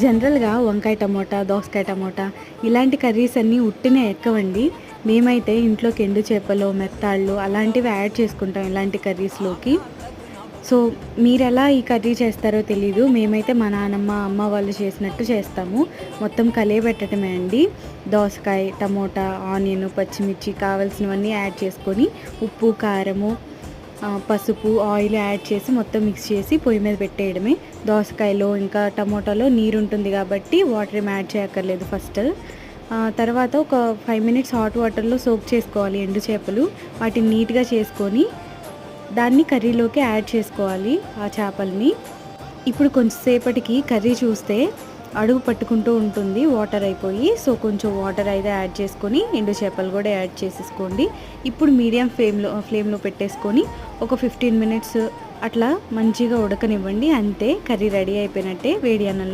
జనరల్‌గా వంకాయ టమోటా, దోసకాయ టమోటా ఇలాంటి కర్రీస్ అన్నీ ఉట్టినే ఎక్కవండి. మేమైతే ఇంట్లోకి ఎండు చేపలు, మెత్తాళ్ళు అలాంటివి యాడ్ చేసుకుంటాం ఇలాంటి కర్రీస్‌లోకి. సో, మీరెలా ఈ కర్రీ చేస్తారో తెలీదు. మేమైతే మా నానమ్మ, అమ్మ వాళ్ళు చేసినట్టు చేస్తాము. మొత్తం కలియబెట్టడమే అండి. దోసకాయ, టమోటా, ఆనియన్, పచ్చిమిర్చి కావాల్సినవన్నీ యాడ్ చేసుకొని ఉప్పు, కారము, పసుపు, ఆయిల్ యాడ్ చేసి మొత్తం మిక్స్ చేసి పొయ్యి మీద పెట్టేయడమే. దోసకాయలో ఇంకా టమోటాలో నీరుంటుంది కాబట్టి వాటర్ ఏమి యాడ్ చేయక్కర్లేదు ఫస్ట్. తర్వాత ఒక 5 మినిట్స్ హాట్ వాటర్‌లో సోక్ చేసుకోవాలి ఎండు చేపలు. వాటిని నీట్‌గా చేసుకొని దాన్ని కర్రీలోకి యాడ్ చేసుకోవాలి ఆ చేపల్ని. ఇప్పుడు కొంచెం సేపటికి కర్రీ చూస్తే అడుగు పట్టుకుంటూ ఉంటుంది వాటర్ అయిపోయి. సో, కొంచెం వాటర్ అయితే యాడ్ చేసుకొని ఎండు చేపలు కూడా యాడ్ చేసేసుకోండి. ఇప్పుడు మీడియం ఫ్లేమ్‌లో పెట్టేసుకొని ఒక 15 మినిట్స్ అట్లా మంచిగా ఉడకనివ్వండి. అంతే, కర్రీ రెడీ అయిపోయినట్టే. వేడి అన్నంలోకి